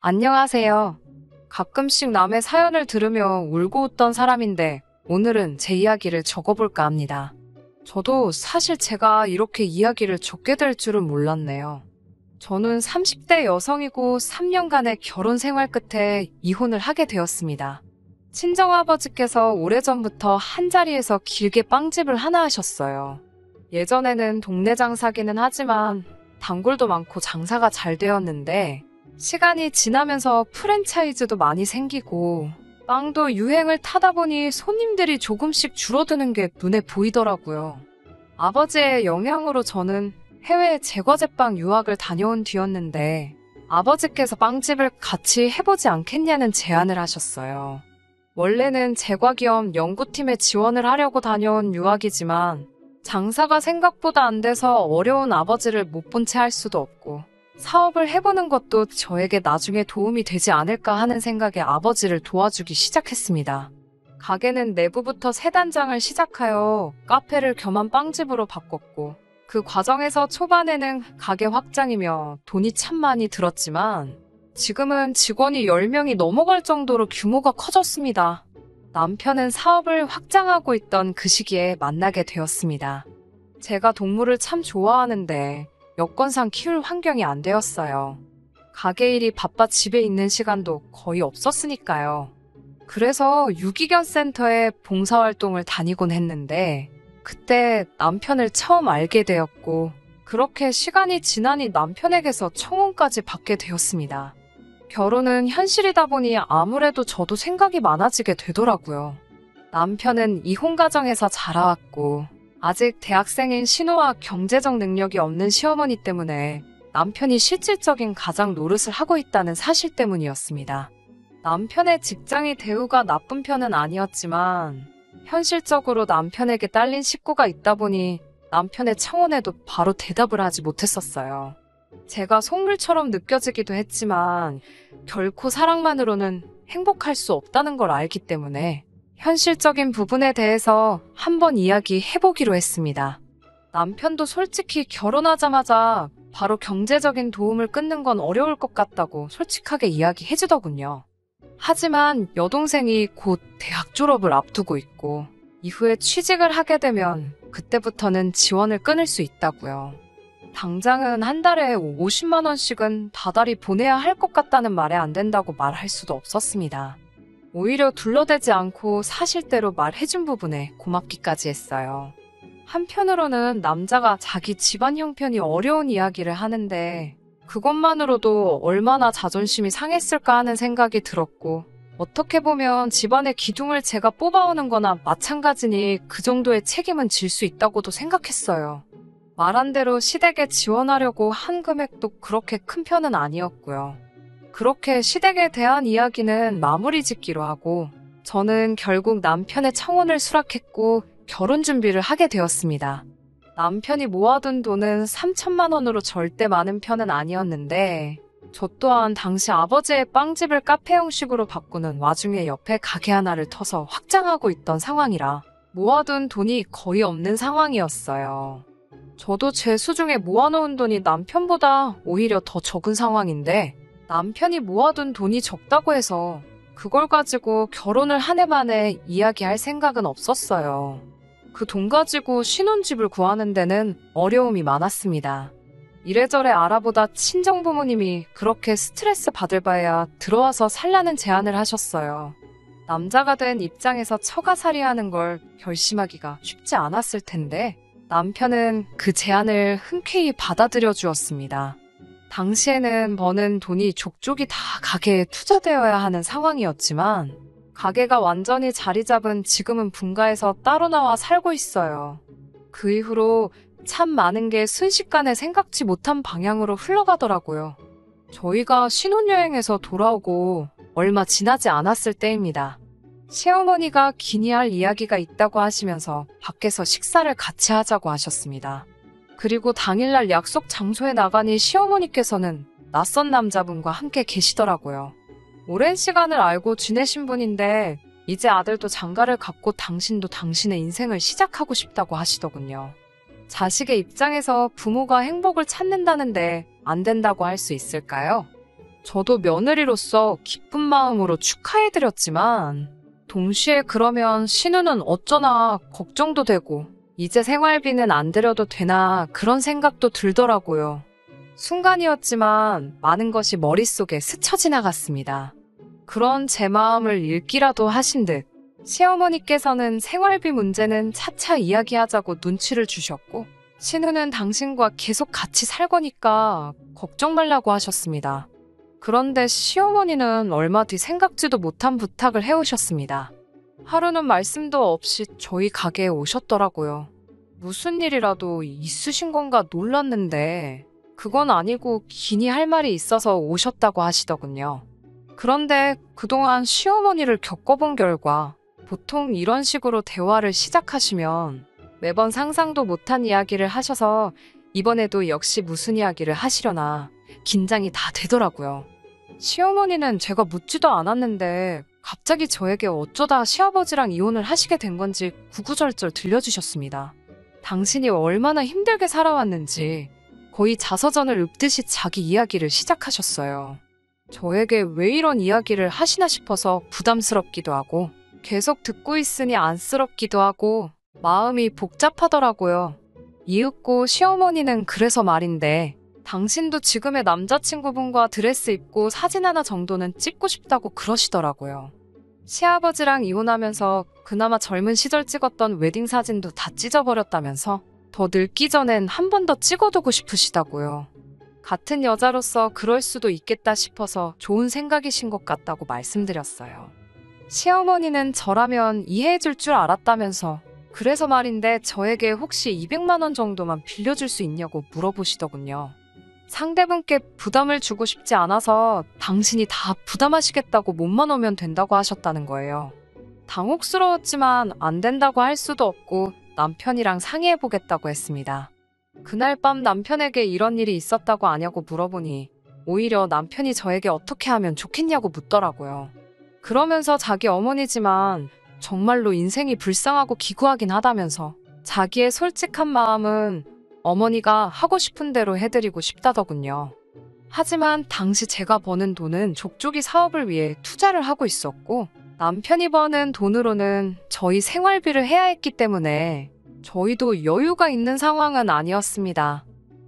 안녕하세요. 가끔씩 남의 사연을 들으며 울고 웃던 사람인데 오늘은 제 이야기를 적어볼까 합니다. 저도 사실 제가 이렇게 이야기를 적게 될 줄은 몰랐네요. 저는 30대 여성이고 3년간의 결혼 생활 끝에 이혼을 하게 되었습니다. 친정아버지께서 오래전부터 한자리에서 길게 빵집을 하나 하셨어요. 예전에는 동네 장사기는 하지만 단골도 많고 장사가 잘 되었는데 시간이 지나면서 프랜차이즈도 많이 생기고 빵도 유행을 타다 보니 손님들이 조금씩 줄어드는 게 눈에 보이더라고요. 아버지의 영향으로 저는 해외 제과제빵 유학을 다녀온 뒤였는데 아버지께서 빵집을 같이 해보지 않겠냐는 제안을 하셨어요. 원래는 제과기업 연구팀에 지원을 하려고 다녀온 유학이지만 장사가 생각보다 안 돼서 어려운 아버지를 못 본 채 할 수도 없고 사업을 해보는 것도 저에게 나중에 도움이 되지 않을까 하는 생각에 아버지를 도와주기 시작했습니다. 가게는 내부부터 새 단장을 시작하여 카페를 겸한 빵집으로 바꿨고 그 과정에서 초반에는 가게 확장이며 돈이 참 많이 들었지만 지금은 직원이 10명이 넘어갈 정도로 규모가 커졌습니다. 남편은 사업을 확장하고 있던 그 시기에 만나게 되었습니다. 제가 동물을 참 좋아하는데 여건상 키울 환경이 안 되었어요. 가게 일이 바빠 집에 있는 시간도 거의 없었으니까요. 그래서 유기견 센터에 봉사활동을 다니곤 했는데 그때 남편을 처음 알게 되었고 그렇게 시간이 지나니 남편에게서 청혼까지 받게 되었습니다. 결혼은 현실이다 보니 아무래도 저도 생각이 많아지게 되더라고요. 남편은 이혼 가정에서 자라왔고 아직 대학생인 신우와 경제적 능력이 없는 시어머니 때문에 남편이 실질적인 가장 노릇을 하고 있다는 사실 때문이었습니다. 남편의 직장이 대우가 나쁜 편은 아니었지만 현실적으로 남편에게 딸린 식구가 있다 보니 남편의 청혼에도 바로 대답을 하지 못했었어요. 제가 속물처럼 느껴지기도 했지만 결코 사랑만으로는 행복할 수 없다는 걸 알기 때문에 현실적인 부분에 대해서 한번 이야기해보기로 했습니다. 남편도 솔직히 결혼하자마자 바로 경제적인 도움을 끊는 건 어려울 것 같다고 솔직하게 이야기해주더군요. 하지만 여동생이 곧 대학 졸업을 앞두고 있고 이후에 취직을 하게 되면 그때부터는 지원을 끊을 수 있다고요. 당장은 한 달에 50만 원씩은 다달이 보내야 할 것 같다는 말에 안 된다고 말할 수도 없었습니다. 오히려 둘러대지 않고 사실대로 말해준 부분에 고맙기까지 했어요. 한편으로는 남자가 자기 집안 형편이 어려운 이야기를 하는데 그것만으로도 얼마나 자존심이 상했을까 하는 생각이 들었고 어떻게 보면 집안의 기둥을 제가 뽑아오는 거나 마찬가지니 그 정도의 책임은 질 수 있다고도 생각했어요. 말한 대로 시댁에 지원하려고 한 금액도 그렇게 큰 편은 아니었고요. 그렇게 시댁에 대한 이야기는 마무리 짓기로 하고 저는 결국 남편의 청혼을 수락했고 결혼 준비를 하게 되었습니다. 남편이 모아둔 돈은 3천만 원으로 절대 많은 편은 아니었는데 저 또한 당시 아버지의 빵집을 카페 형식으로 바꾸는 와중에 옆에 가게 하나를 터서 확장하고 있던 상황이라 모아둔 돈이 거의 없는 상황이었어요. 저도 제 수중에 모아놓은 돈이 남편보다 오히려 더 적은 상황인데 남편이 모아둔 돈이 적다고 해서 그걸 가지고 결혼을 한 해 만에 이야기할 생각은 없었어요. 그 돈 가지고 신혼집을 구하는 데는 어려움이 많았습니다. 이래저래 알아보다 친정부모님이 그렇게 스트레스 받을 바에야 들어와서 살라는 제안을 하셨어요. 남자가 된 입장에서 처가살이하는 걸 결심하기가 쉽지 않았을 텐데 남편은 그 제안을 흔쾌히 받아들여 주었습니다. 당시에는 버는 돈이 족족이 다 가게에 투자되어야 하는 상황이었지만 가게가 완전히 자리 잡은 지금은 분가해서 따로 나와 살고 있어요. 그 이후로 참 많은 게 순식간에 생각지 못한 방향으로 흘러가더라고요. 저희가 신혼여행에서 돌아오고 얼마 지나지 않았을 때입니다. 시어머니가 기니 할 이야기가 있다고 하시면서 밖에서 식사를 같이 하자고 하셨습니다. 그리고 당일날 약속 장소에 나가니 시어머니께서는 낯선 남자분과 함께 계시더라고요. 오랜 시간을 알고 지내신 분인데 이제 아들도 장가를 갔고 당신도 당신의 인생을 시작하고 싶다고 하시더군요. 자식의 입장에서 부모가 행복을 찾는다는데 안 된다고 할 수 있을까요? 저도 며느리로서 기쁜 마음으로 축하해드렸지만 동시에 그러면 신우는 어쩌나 걱정도 되고 이제 생활비는 안 드려도 되나 그런 생각도 들더라고요. 순간이었지만 많은 것이 머릿속에 스쳐 지나갔습니다. 그런 제 마음을 읽기라도 하신 듯 시어머니께서는 생활비 문제는 차차 이야기하자고 눈치를 주셨고 신우는 당신과 계속 같이 살 거니까 걱정 말라고 하셨습니다. 그런데 시어머니는 얼마 뒤 생각지도 못한 부탁을 해오셨습니다. 하루는 말씀도 없이 저희 가게에 오셨더라고요. 무슨 일이라도 있으신 건가 놀랐는데 그건 아니고 기니 할 말이 있어서 오셨다고 하시더군요. 그런데 그동안 시어머니를 겪어본 결과 보통 이런 식으로 대화를 시작하시면 매번 상상도 못한 이야기를 하셔서 이번에도 역시 무슨 이야기를 하시려나 긴장이 다 되더라고요. 시어머니는 제가 묻지도 않았는데 갑자기 저에게 어쩌다 시아버지랑 이혼을 하시게 된 건지 구구절절 들려주셨습니다. 당신이 얼마나 힘들게 살아왔는지 거의 자서전을 읊듯이 자기 이야기를 시작하셨어요. 저에게 왜 이런 이야기를 하시나 싶어서 부담스럽기도 하고 계속 듣고 있으니 안쓰럽기도 하고 마음이 복잡하더라고요. 이윽고 시어머니는 그래서 말인데 당신도 지금의 남자친구분과 드레스 입고 사진 하나 정도는 찍고 싶다고 그러시더라고요. 시아버지랑 이혼하면서 그나마 젊은 시절 찍었던 웨딩 사진도 다 찢어버렸다면서 더 늙기 전엔 한 번 더 찍어두고 싶으시다고요. 같은 여자로서 그럴 수도 있겠다 싶어서 좋은 생각이신 것 같다고 말씀드렸어요. 시어머니는 저라면 이해해줄 줄 알았다면서 그래서 말인데 저에게 혹시 200만 원 정도만 빌려줄 수 있냐고 물어보시더군요. 상대분께 부담을 주고 싶지 않아서 당신이 다 부담하시겠다고 몸만 오면 된다고 하셨다는 거예요. 당혹스러웠지만 안 된다고 할 수도 없고 남편이랑 상의해보겠다고 했습니다. 그날 밤 남편에게 이런 일이 있었다고 아냐고 물어보니 오히려 남편이 저에게 어떻게 하면 좋겠냐고 묻더라고요. 그러면서 자기 어머니지만 정말로 인생이 불쌍하고 기구하긴 하다면서 자기의 솔직한 마음은 어머니가 하고 싶은 대로 해드리고 싶다더군요. 하지만 당시 제가 버는 돈은 족족이 사업을 위해 투자를 하고 있었고 남편이 버는 돈으로는 저희 생활비를 해야 했기 때문에 저희도 여유가 있는 상황은 아니었습니다.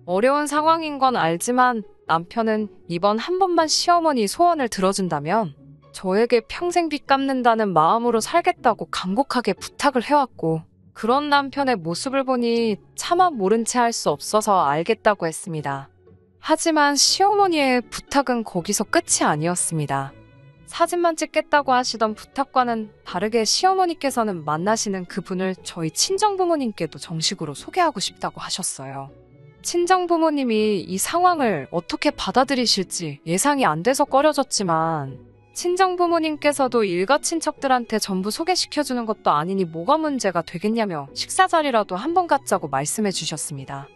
어려운 상황인 건 알지만 남편은 이번 한 번만 시어머니 소원을 들어준다면 저에게 평생 빚 갚는다는 마음으로 살겠다고 간곡하게 부탁을 해왔고 그런 남편의 모습을 보니 차마 모른 채 할 수 없어서 알겠다고 했습니다. 하지만 시어머니의 부탁은 거기서 끝이 아니었습니다. 사진만 찍겠다고 하시던 부탁과는 다르게 시어머니께서는 만나시는 그분을 저희 친정부모님께도 정식으로 소개하고 싶다고 하셨어요. 친정부모님이 이 상황을 어떻게 받아들이실지 예상이 안 돼서 꺼려졌지만 친정부모님께서도 일가 친척들한테 전부 소개시켜주는 것도 아니니 뭐가 문제가 되겠냐며 식사 자리라도 한번 갖자고 말씀해 주셨습니다.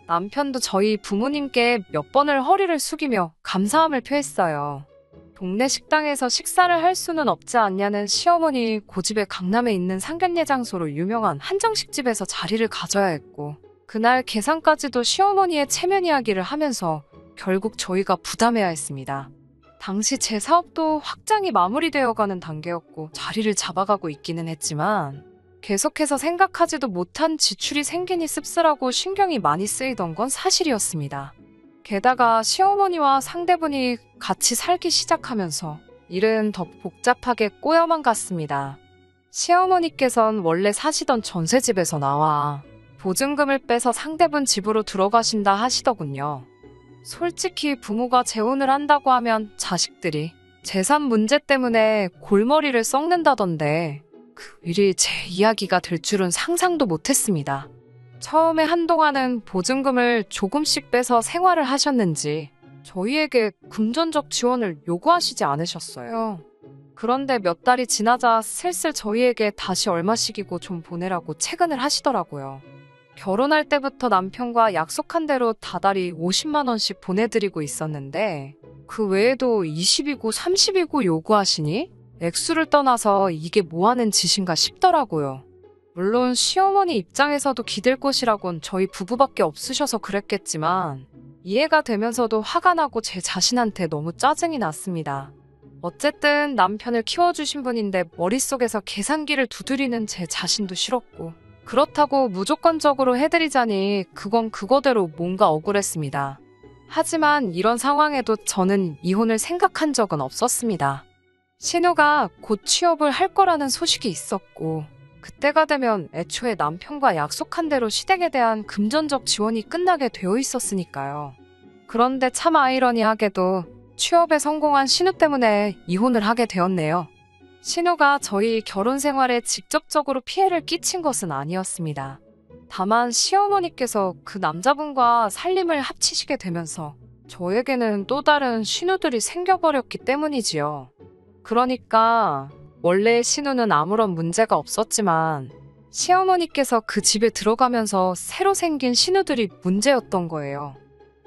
남편도 저희 부모님께 몇 번을 허리를 숙이며 감사함을 표했어요. 동네 식당에서 식사를 할 수는 없지 않냐는 시어머니 고집에 강남에 있는 상견례 장소로 유명한 한정식집에서 자리를 가져야 했고 그날 계산까지도 시어머니의 체면 이야기를 하면서 결국 저희가 부담해야 했습니다. 당시 제 사업도 확장이 마무리되어가는 단계였고 자리를 잡아가고 있기는 했지만 계속해서 생각하지도 못한 지출이 생기니 씁쓸하고 신경이 많이 쓰이던 건 사실이었습니다. 게다가 시어머니와 상대분이 같이 살기 시작하면서 일은 더 복잡하게 꼬여만 갔습니다. 시어머니께선 원래 사시던 전셋집에서 나와 보증금을 빼서 상대분 집으로 들어가신다 하시더군요. 솔직히 부모가 재혼을 한다고 하면 자식들이 재산 문제 때문에 골머리를 썩는다던데 그 일이 제 이야기가 될 줄은 상상도 못했습니다. 처음에 한동안은 보증금을 조금씩 빼서 생활을 하셨는지 저희에게 금전적 지원을 요구하시지 않으셨어요. 그런데 몇 달이 지나자 슬슬 저희에게 다시 얼마씩이고 좀 보내라고 채근을 하시더라고요. 결혼할 때부터 남편과 약속한 대로 다달이 50만 원씩 보내드리고 있었는데 그 외에도 20이고 30이고 요구하시니 액수를 떠나서 이게 뭐하는 짓인가 싶더라고요. 물론 시어머니 입장에서도 기댈 곳이라곤 저희 부부밖에 없으셔서 그랬겠지만 이해가 되면서도 화가 나고 제 자신한테 너무 짜증이 났습니다. 어쨌든 남편을 키워주신 분인데 머릿속에서 계산기를 두드리는 제 자신도 싫었고, 그렇다고 무조건적으로 해드리자니 그건 그거대로 뭔가 억울했습니다. 하지만 이런 상황에도 저는 이혼을 생각한 적은 없었습니다. 신우가 곧 취업을 할 거라는 소식이 있었고, 그때가 되면 애초에 남편과 약속한 대로 시댁에 대한 금전적 지원이 끝나게 되어 있었으니까요. 그런데 참 아이러니하게도 취업에 성공한 신우 때문에 이혼을 하게 되었네요. 신우가 저희 결혼 생활에 직접적으로 피해를 끼친 것은 아니었습니다. 다만 시어머니께서 그 남자분과 살림을 합치시게 되면서 저에게는 또 다른 신우들이 생겨버렸기 때문이지요. 그러니까 원래 신우는 아무런 문제가 없었지만 시어머니께서 그 집에 들어가면서 새로 생긴 신우들이 문제였던 거예요.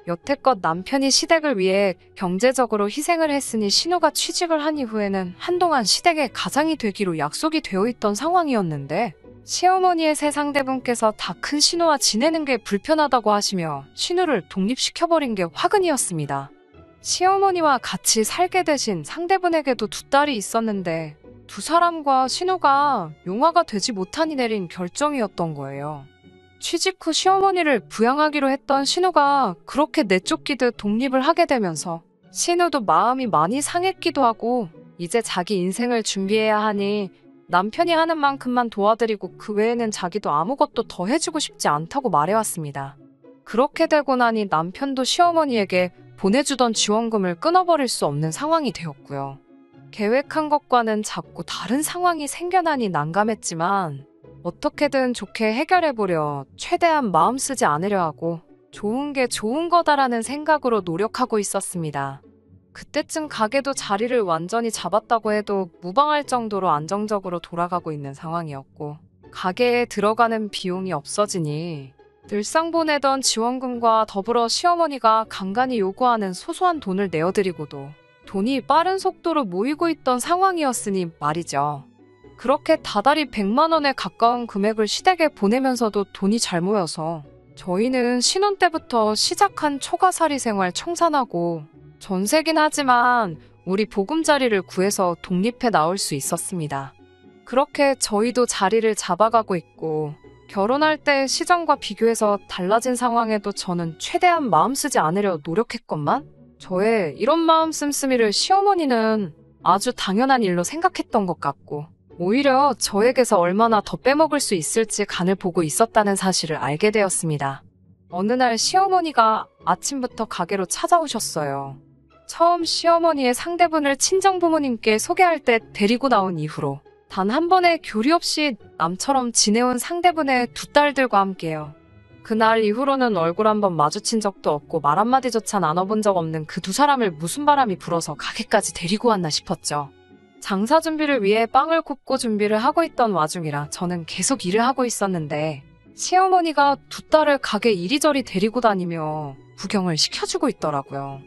여태껏 남편이 시댁을 위해 경제적으로 희생을 했으니 신우가 취직을 한 이후에는 한동안 시댁의 가장이 되기로 약속이 되어 있던 상황이었는데, 시어머니의 새 상대분께서 다 큰 신우와 지내는 게 불편하다고 하시며 신우를 독립시켜버린 게 화근이었습니다. 시어머니와 같이 살게 되신 상대분에게도 두 딸이 있었는데 두 사람과 신우가 용화가 되지 못하니 내린 결정이었던 거예요. 취직 후 시어머니를 부양하기로 했던 신우가 그렇게 내쫓기듯 독립을 하게 되면서 신우도 마음이 많이 상했기도 하고, 이제 자기 인생을 준비해야 하니 남편이 하는 만큼만 도와드리고 그 외에는 자기도 아무것도 더 해주고 싶지 않다고 말해왔습니다. 그렇게 되고 나니 남편도 시어머니에게 보내주던 지원금을 끊어버릴 수 없는 상황이 되었고요. 계획한 것과는 자꾸 다른 상황이 생겨나니 난감했지만 어떻게든 좋게 해결해보려 최대한 마음 쓰지 않으려 하고 좋은 게 좋은 거다라는 생각으로 노력하고 있었습니다. 그때쯤 가게도 자리를 완전히 잡았다고 해도 무방할 정도로 안정적으로 돌아가고 있는 상황이었고, 가게에 들어가는 비용이 없어지니 늘상 보내던 지원금과 더불어 시어머니가 간간히 요구하는 소소한 돈을 내어드리고도 돈이 빠른 속도로 모이고 있던 상황이었으니 말이죠. 그렇게 다달이 100만 원에 가까운 금액을 시댁에 보내면서도 돈이 잘 모여서 저희는 신혼 때부터 시작한 초가살이 생활 청산하고 전세긴 하지만 우리 보금자리를 구해서 독립해 나올 수 있었습니다. 그렇게 저희도 자리를 잡아가고 있고, 결혼할 때 시장과 비교해서 달라진 상황에도 저는 최대한 마음 쓰지 않으려 노력했건만, 저의 이런 마음 씀씀이를 시어머니는 아주 당연한 일로 생각했던 것 같고, 오히려 저에게서 얼마나 더 빼먹을 수 있을지 간을 보고 있었다는 사실을 알게 되었습니다. 어느 날 시어머니가 아침부터 가게로 찾아오셨어요. 처음 시어머니의 상대분을 친정부모님께 소개할 때 데리고 나온 이후로 단 한 번의 교리 없이 남처럼 지내온 상대분의 두 딸들과 함께요. 그날 이후로는 얼굴 한번 마주친 적도 없고 말 한마디조차 나눠본 적 없는 그 두 사람을 무슨 바람이 불어서 가게까지 데리고 왔나 싶었죠. 장사 준비를 위해 빵을 굽고 준비를 하고 있던 와중이라 저는 계속 일을 하고 있었는데, 시어머니가 두 딸을 가게 이리저리 데리고 다니며 구경을 시켜주고 있더라고요.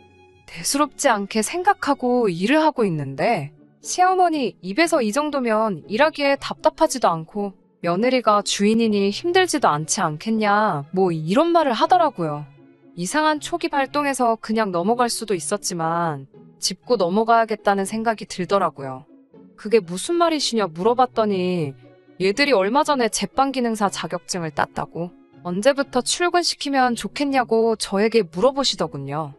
대수롭지 않게 생각하고 일을 하고 있는데 시어머니 입에서 이 정도면 일하기에 답답하지도 않고 며느리가 주인이니 힘들지도 않지 않겠냐, 뭐 이런 말을 하더라고요. 이상한 초기 발동에서 그냥 넘어갈 수도 있었지만 짚고 넘어가야겠다는 생각이 들더라고요. 그게 무슨 말이시냐 물어봤더니 얘들이 얼마 전에 제빵기능사 자격증을 땄다고 언제부터 출근시키면 좋겠냐고 저에게 물어보시더군요.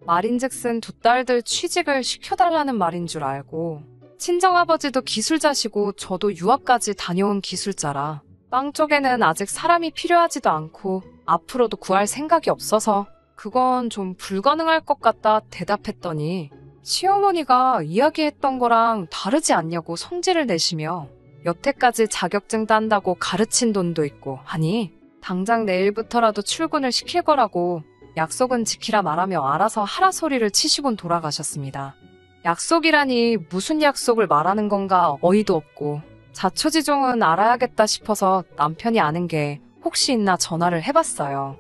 말인즉슨 두 딸들 취직을 시켜달라는 말인 줄 알고, 친정아버지도 기술자시고 저도 유학까지 다녀온 기술자라 빵 쪽에는 아직 사람이 필요하지도 않고 앞으로도 구할 생각이 없어서 그건 좀 불가능할 것 같다 대답했더니 시어머니가 이야기했던 거랑 다르지 않냐고 성질을 내시며 여태까지 자격증 딴다고 가르친 돈도 있고 하니 당장 내일부터라도 출근을 시킬 거라고 약속은 지키라 말하며 알아서 하라 소리를 치시곤 돌아가셨습니다. 약속이라니 무슨 약속을 말하는 건가 어이도 없고 자초지종은 알아야겠다 싶어서 남편이 아는 게 혹시 있나 전화를 해봤어요.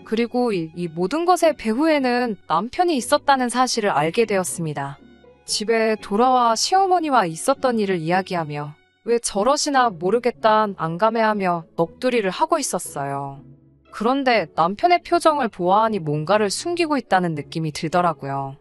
그리고 이 모든 것의 배후에는 남편이 있었다는 사실을 알게 되었습니다. 집에 돌아와 시어머니와 있었던 일을 이야기하며 왜 저러시나 모르겠다 안감해하며 넋두리를 하고 있었어요. 그런데 남편의 표정을 보아하니 뭔가를 숨기고 있다는 느낌이 들더라고요.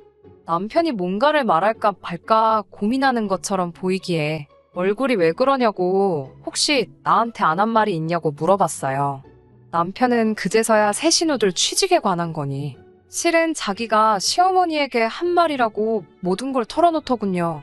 남편이 뭔가를 말할까 말까 고민하는 것처럼 보이기에 얼굴이 왜 그러냐고 혹시 나한테 안 한 말이 있냐고 물어봤어요. 남편은 그제서야 새 신우들 취직에 관한 거니 실은 자기가 시어머니에게 한 말이라고 모든 걸 털어놓더군요.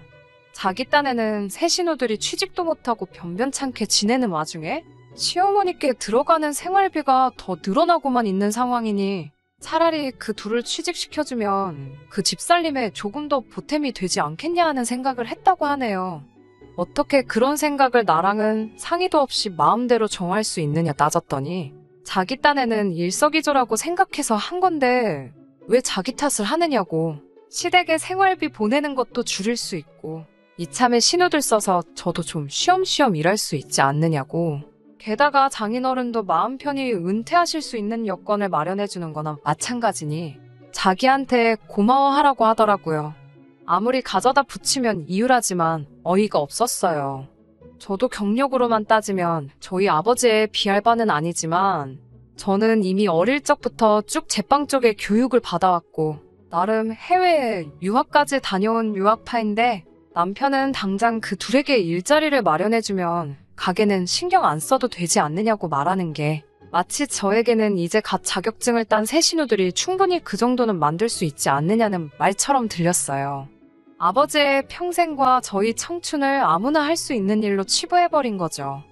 자기 딴에는 새 신우들이 취직도 못하고 변변찮게 지내는 와중에 시어머니께 들어가는 생활비가 더 늘어나고만 있는 상황이니 차라리 그 둘을 취직시켜주면 그 집살림에 조금 더 보탬이 되지 않겠냐 하는 생각을 했다고 하네요. 어떻게 그런 생각을 나랑은 상의도 없이 마음대로 정할 수 있느냐 따졌더니 자기 딴에는 일석이조라고 생각해서 한 건데 왜 자기 탓을 하느냐고. 시댁에 생활비 보내는 것도 줄일 수 있고 이참에 신우들 써서 저도 좀 쉬엄쉬엄 일할 수 있지 않느냐고. 게다가 장인어른도 마음 편히 은퇴하실 수 있는 여건을 마련해주는 거나 마찬가지니 자기한테 고마워하라고 하더라고요. 아무리 가져다 붙이면 이유라지만 어이가 없었어요. 저도 경력으로만 따지면 저희 아버지의 비할 바는 아니지만 저는 이미 어릴 적부터 쭉 제빵 쪽에 교육을 받아왔고 나름 해외에 유학까지 다녀온 유학파인데 남편은 당장 그 둘에게 일자리를 마련해주면 가게는 신경 안 써도 되지 않느냐고 말하는 게 마치 저에게는 이제 갓 자격증을 딴 새 신우들이 충분히 그 정도는 만들 수 있지 않느냐는 말처럼 들렸어요. 아버지의 평생과 저희 청춘을 아무나 할 수 있는 일로 치부해버린 거죠.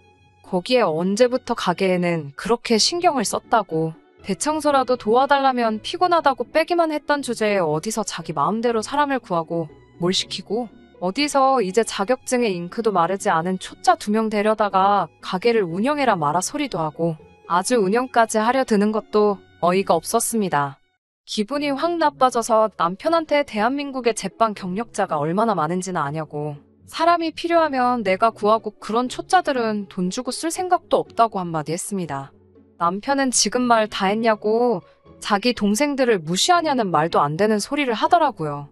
거기에 언제부터 가게에는 그렇게 신경을 썼다고 대청소라도 도와달라면 피곤하다고 빼기만 했던 주제에 어디서 자기 마음대로 사람을 구하고 뭘 시키고 어디서 이제 자격증에 잉크도 마르지 않은 초짜 2명 데려다가 가게를 운영해라 마라 소리도 하고 아주 운영까지 하려 드는 것도 어이가 없었습니다. 기분이 확 나빠져서 남편한테 대한민국의 제빵 경력자가 얼마나 많은지는 아냐고 사람이 필요하면 내가 구하고 그런 초짜들은 돈 주고 쓸 생각도 없다고 한마디 했습니다. 남편은 지금 말 다 했냐고 자기 동생들을 무시하냐는 말도 안 되는 소리를 하더라고요.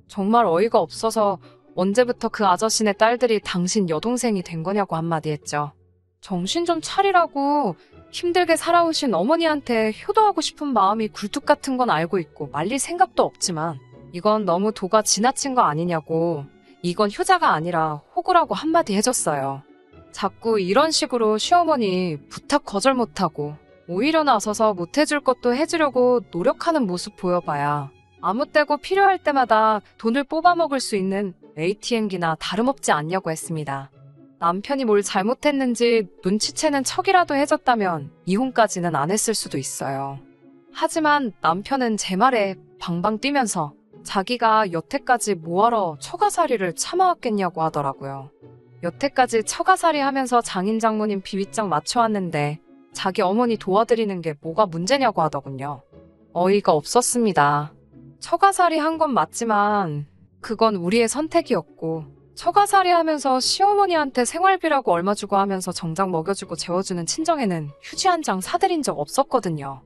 정말 어이가 없어서 언제부터 그 아저씨네 딸들이 당신 여동생이 된 거냐고 한마디 했죠. 정신 좀 차리라고 힘들게 살아오신 어머니한테 효도하고 싶은 마음이 굴뚝 같은 건 알고 있고 말릴 생각도 없지만 이건 너무 도가 지나친 거 아니냐고 이건 효자가 아니라 호구라고 한마디 해줬어요. 자꾸 이런 식으로 시어머니 부탁 거절 못하고 오히려 나서서 못해줄 것도 해주려고 노력하는 모습 보여봐야 아무 때고 필요할 때마다 돈을 뽑아먹을 수 있는 ATM기나 다름없지 않냐고 했습니다. 남편이 뭘 잘못했는지 눈치채는 척이라도 해줬다면 이혼까지는 안 했을 수도 있어요. 하지만 남편은 제 말에 방방 뛰면서 자기가 여태까지 뭐하러 처가살이를 참아왔겠냐고 하더라고요. 여태까지 처가살이 하면서 장인 장모님 비위장 맞춰왔는데 자기 어머니 도와드리는 게 뭐가 문제냐고 하더군요. 어이가 없었습니다. 처가살이 한 건 맞지만 그건 우리의 선택이었고 처가살이 하면서 시어머니한테 생활비라고 얼마 주고 하면서 정작 먹여주고 재워주는 친정에는 휴지 한 장 사드린 적 없었거든요.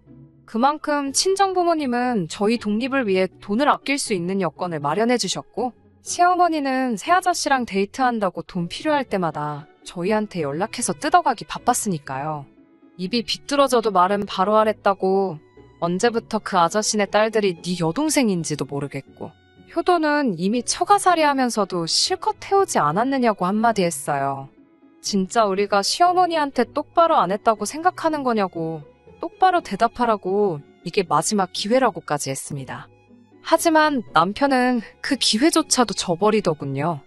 그만큼 친정부모님은 저희 독립을 위해 돈을 아낄 수 있는 여건을 마련해 주셨고 시어머니는 새아저씨랑 데이트한다고 돈 필요할 때마다 저희한테 연락해서 뜯어가기 바빴으니까요. 입이 비뚤어져도 말은 바로 하랬다고 언제부터 그 아저씨네 딸들이 네 여동생인지도 모르겠고 효도는 이미 처가살이 하면서도 실컷 태우지 않았느냐고 한마디 했어요. 진짜 우리가 시어머니한테 똑바로 안 했다고 생각하는 거냐고 똑바로 대답하라고 이게 마지막 기회라고까지 했습니다. 하지만 남편은 그 기회조차도 저버리더군요.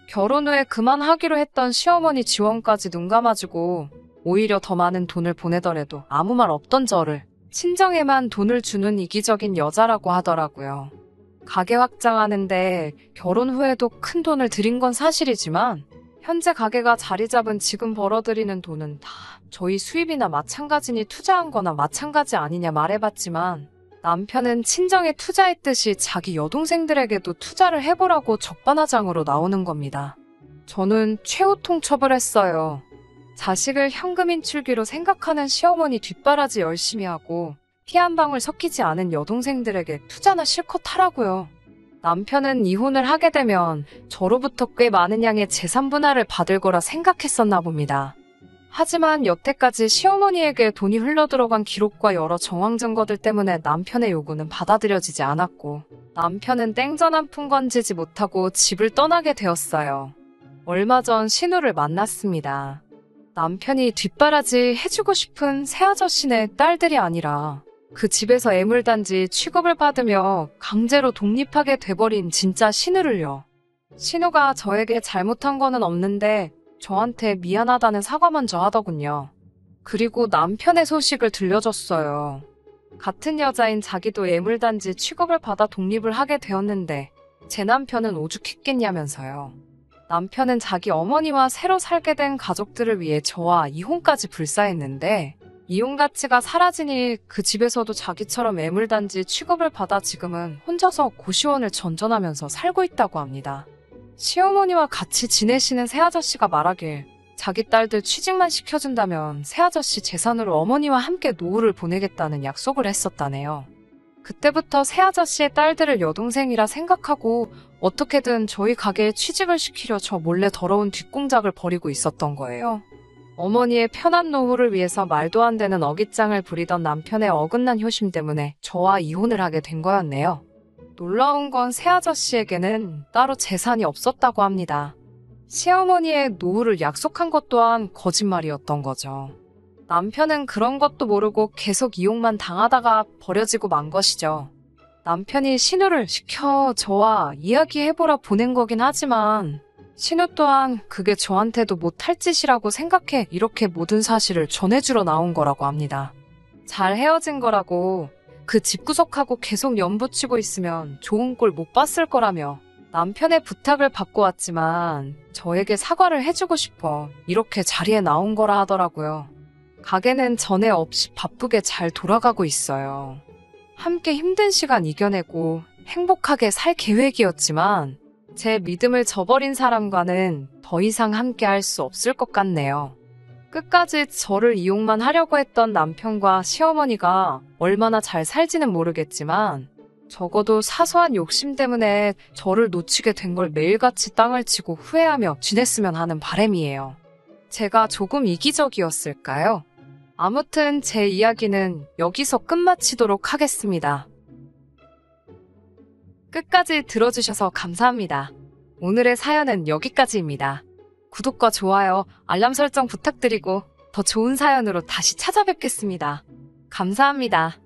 결혼 후에 그만하기로 했던 시어머니 지원까지 눈 감아주고 오히려 더 많은 돈을 보내더라도 아무 말 없던 저를 친정에만 돈을 주는 이기적인 여자라고 하더라고요. 가게 확장하는데 결혼 후에도 큰 돈을 들인 건 사실이지만 현재 가게가 자리 잡은 지금 벌어들이는 돈은 다 저희 수입이나 마찬가지니 투자한 거나 마찬가지 아니냐 말해봤지만 남편은 친정에 투자했듯이 자기 여동생들에게도 투자를 해보라고 적반하장으로 나오는 겁니다. 저는 최후 통첩을 했어요. 자식을 현금 인출기로 생각하는 시어머니 뒷바라지 열심히 하고 피 한 방울 섞이지 않은 여동생들에게 투자나 실컷 하라고요. 남편은 이혼을 하게 되면 저로부터 꽤 많은 양의 재산 분할을 받을 거라 생각했었나 봅니다. 하지만 여태까지 시어머니에게 돈이 흘러들어간 기록과 여러 정황 증거들 때문에 남편의 요구는 받아들여지지 않았고 남편은 땡전 한 푼 건지지 못하고 집을 떠나게 되었어요. 얼마 전 신우를 만났습니다. 남편이 뒷바라지 해주고 싶은 새아저씨네 딸들이 아니라 그 집에서 애물단지 취급을 받으며 강제로 독립하게 돼버린 진짜 신우를요. 신우가 저에게 잘못한 거는 없는데 저한테 미안하다는 사과 먼저 하더군요. 그리고 남편의 소식을 들려줬어요. 같은 여자인 자기도 애물단지 취급을 받아 독립을 하게 되었는데 제 남편은 오죽했겠냐면서요. 남편은 자기 어머니와 새로 살게 된 가족들을 위해 저와 이혼까지 불사했는데 이혼 가치가 사라지니 그 집에서도 자기처럼 애물단지 취급을 받아 지금은 혼자서 고시원을 전전하면서 살고 있다고 합니다. 시어머니와 같이 지내시는 새아저씨가 말하길 자기 딸들 취직만 시켜준다면 새아저씨 재산으로 어머니와 함께 노후를 보내겠다는 약속을 했었다네요. 그때부터 새아저씨의 딸들을 여동생이라 생각하고 어떻게든 저희 가게에 취직을 시키려 저 몰래 더러운 뒷공작을 벌이고 있었던 거예요. 어머니의 편한 노후를 위해서 말도 안 되는 어깃장을 부리던 남편의 어긋난 효심 때문에 저와 이혼을 하게 된 거였네요. 놀라운 건 새아저씨에게는 따로 재산이 없었다고 합니다. 시어머니의 노후를 약속한 것 또한 거짓말이었던 거죠. 남편은 그런 것도 모르고 계속 이용만 당하다가 버려지고 만 것이죠. 남편이 신우를 시켜 저와 이야기해보라 보낸 거긴 하지만 신우 또한 그게 저한테도 못할 짓이라고 생각해 이렇게 모든 사실을 전해주러 나온 거라고 합니다. 잘 헤어진 거라고 그 집구석하고 계속 연붙이고 있으면 좋은 꼴 못 봤을 거라며 남편의 부탁을 받고 왔지만 저에게 사과를 해주고 싶어 이렇게 자리에 나온 거라 하더라고요. 가게는 전에 없이 바쁘게 잘 돌아가고 있어요. 함께 힘든 시간 이겨내고 행복하게 살 계획이었지만 제 믿음을 저버린 사람과는 더 이상 함께 할 수 없을 것 같네요. 끝까지 저를 이용만 하려고 했던 남편과 시어머니가 얼마나 잘 살지는 모르겠지만 적어도 사소한 욕심 때문에 저를 놓치게 된 걸 매일같이 땅을 치고 후회하며 지냈으면 하는 바람이에요. 제가 조금 이기적이었을까요? 아무튼 제 이야기는 여기서 끝마치도록 하겠습니다. 끝까지 들어주셔서 감사합니다. 오늘의 사연은 여기까지입니다. 구독과 좋아요, 알람 설정 부탁드리고 더 좋은 사연으로 다시 찾아뵙겠습니다. 감사합니다.